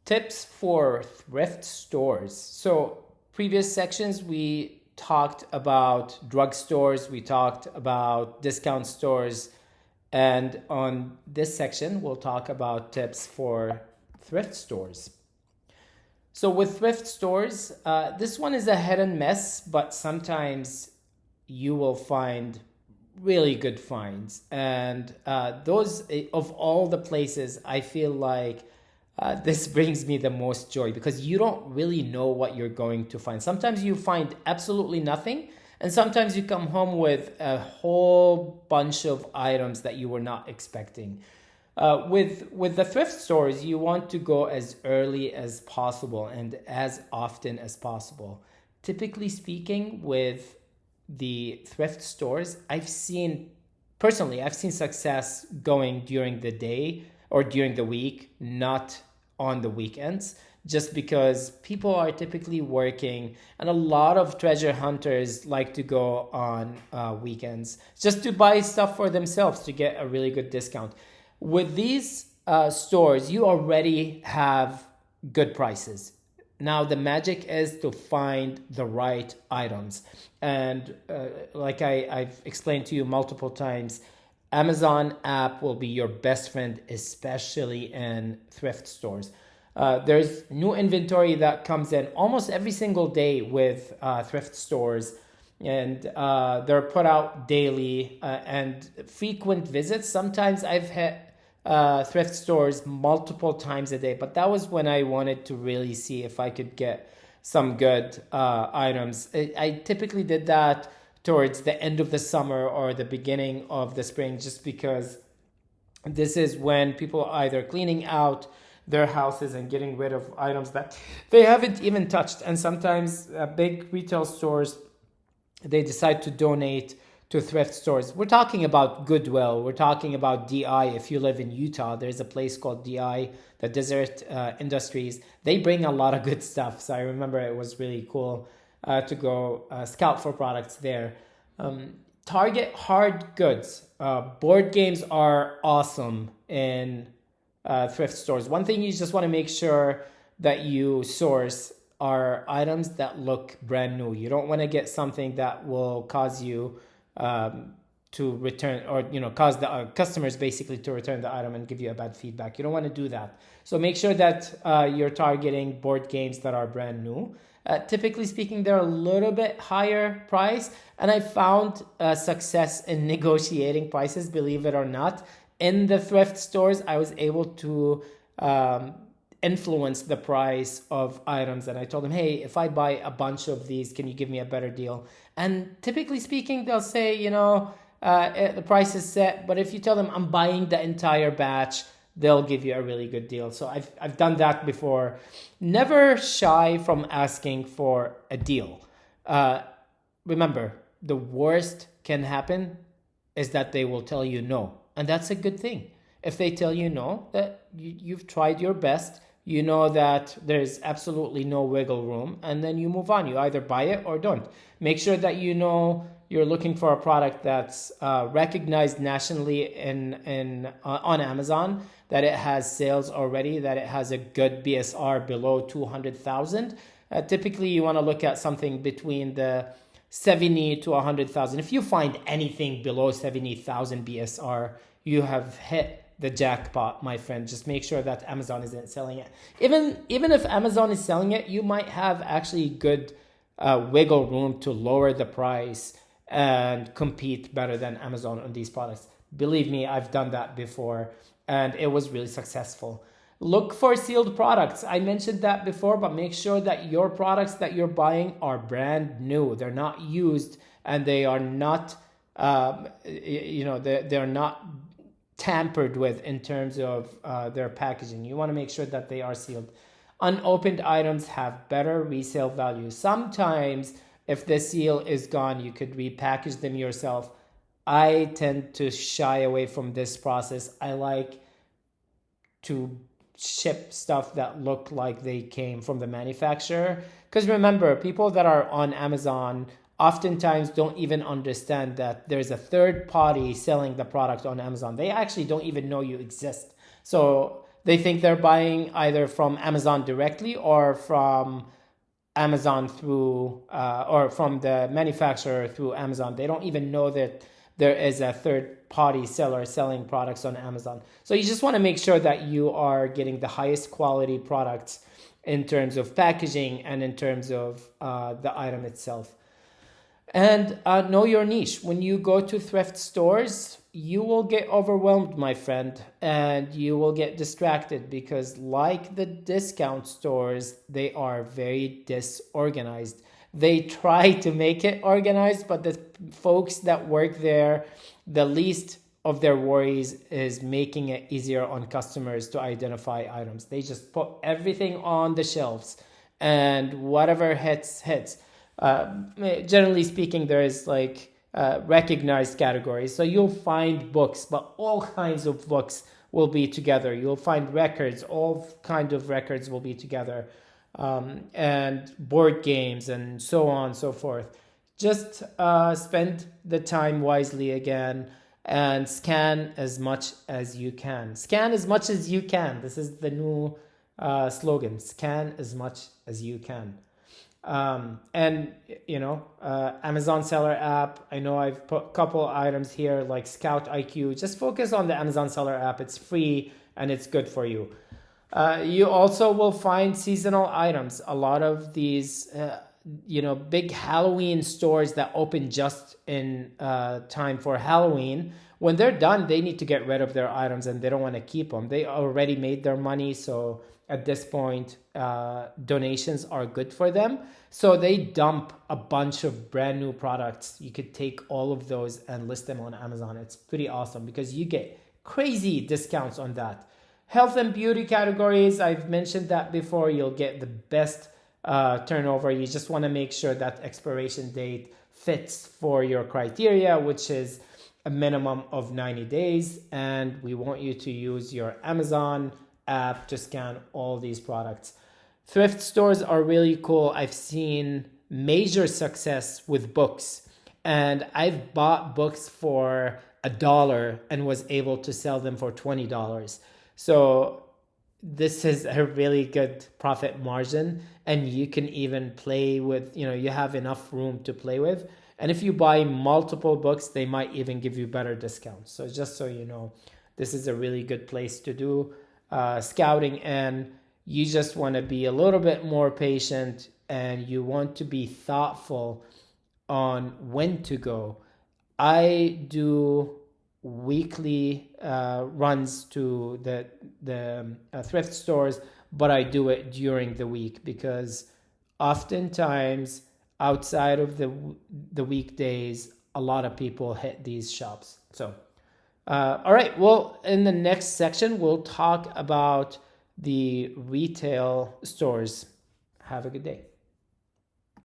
Tips for thrift stores. So previous sections we talked about drugstores, we talked about discount stores, and on this section we'll talk about tips for thrift stores. So with thrift stores, this one is a hit and miss, but sometimes you will find really good finds. And those, of all the places, I feel like this brings me the most joy because you don't really know what you're going to find. Sometimes you find absolutely nothing, and sometimes you come home with a whole bunch of items that you were not expecting. With the thrift stores, you want to go as early as possible and as often as possible. Typically speaking, with the thrift stores, I've seen success going during the day or during the week, not on the weekends, just because people are typically working, and a lot of treasure hunters like to go on weekends just to buy stuff for themselves to get a really good discount. With these stores, you already have good prices. Now, the magic is to find the right items. And like I've explained to you multiple times, Amazon app will be your best friend, especially in thrift stores. There's new inventory that comes in almost every single day with thrift stores, and they're put out daily and frequent visits. Sometimes I've hit thrift stores multiple times a day, but that was when I wanted to really see if I could get some good items. I typically did that towards the end of the summer or the beginning of the spring, just because this is when people are either cleaning out their houses and getting rid of items that they haven't even touched. And sometimes big retail stores, they decide to donate to thrift stores. We're talking about Goodwill. We're talking about DI. If you live in Utah, there's a place called DI, the Desert Industries. They bring a lot of good stuff. So I remember it was really cool to go scout for products there. Target hard goods. Board games are awesome in thrift stores. One thing you just want to make sure that you source are items that look brand new. You don't want to get something that will cause you to return, or cause the customers basically to return the item and give you a bad feedback. You don't want to do that. So make sure that you're targeting board games that are brand new. Typically speaking, they're a little bit higher price, and I found success in negotiating prices, believe it or not. In the thrift stores, I was able to influence the price of items, and I told them, hey, if I buy a bunch of these, can you give me a better deal? And typically speaking, they'll say, the price is set, but if you tell them I'm buying the entire batch, they'll give you a really good deal. So I've done that before. Never shy from asking for a deal. Remember, the worst can happen is that they will tell you no. And that's a good thing. If they tell you no, that you've tried your best, you know that there's absolutely no wiggle room, and then you move on. You either buy it or don't. Make sure that you're looking for a product that's recognized nationally on Amazon, that it has sales already, that it has a good BSR below 200,000. Typically, you want to look at something between the 70 to 100,000. If you find anything below 70,000 BSR, you have hit the jackpot, my friend. Just make sure that Amazon isn't selling it. Even if Amazon is selling it, you might have actually good wiggle room to lower the price and compete better than Amazon on these products. Believe me, I've done that before, and it was really successful. Look for sealed products. I mentioned that before, but make sure that your products that you're buying are brand new. They're not used, and they are not, they're not tampered with in terms of their packaging. You want to make sure that they are sealed. Unopened items have better resale value. Sometimes, if the seal is gone, you could repackage them yourself. I tend to shy away from this process. I like to ship stuff that look like they came from the manufacturer. Because remember, people that are on Amazon oftentimes don't even understand that there's a third party selling the product on Amazon. They actually don't even know you exist. So they think they're buying either from Amazon directly or from Amazon through or from the manufacturer through Amazon. They don't even know that there is a third party seller selling products on Amazon. So you just want to make sure that you are getting the highest quality products in terms of packaging and in terms of the item itself. And know your niche. When you go to thrift stores, you will get overwhelmed, my friend, and you will get distracted because, like the discount stores, they are very disorganized. They try to make it organized, but the folks that work there, the least of their worries is making it easier on customers to identify items. They just put everything on the shelves, and whatever hits. Generally speaking, there is like recognized categories. So you'll find books, but all kinds of books will be together. You'll find records, all kinds of records will be together, and board games and so on and so forth. Just spend the time wisely again and scan as much as you can. Scan as much as you can. This is the new slogan. Scan as much as you can. And Amazon Seller app. I know I've put a couple items here like Scout IQ. Just focus on the Amazon Seller app. It's free and it's good for you. You also will find seasonal items. A lot of these, big Halloween stores that open just in time for Halloween. When they're done, they need to get rid of their items and they don't want to keep them. They already made their money, so at this point, donations are good for them. So they dump a bunch of brand new products. You could take all of those and list them on Amazon. It's pretty awesome because you get crazy discounts on that. Health and beauty categories, I've mentioned that before. You'll get the best turnover. You just want to make sure that expiration date fits for your criteria, which is a minimum of 90 days. And we want you to use your Amazon app to scan all these products. Thrift stores are really cool. I've seen major success with books, and I've bought books for $1 and was able to sell them for $20. So this is a really good profit margin, and you can even play with, you have enough room to play with. And if you buy multiple books, they might even give you better discounts. So just so you know, this is a really good place to do scouting, and you just want to be a little bit more patient and you want to be thoughtful on when to go. I do weekly runs to the thrift stores, but I do it during the week because oftentimes outside of the weekdays, a lot of people hit these shops. So all right, well, in the next section, we'll talk about the retail stores. Have a good day.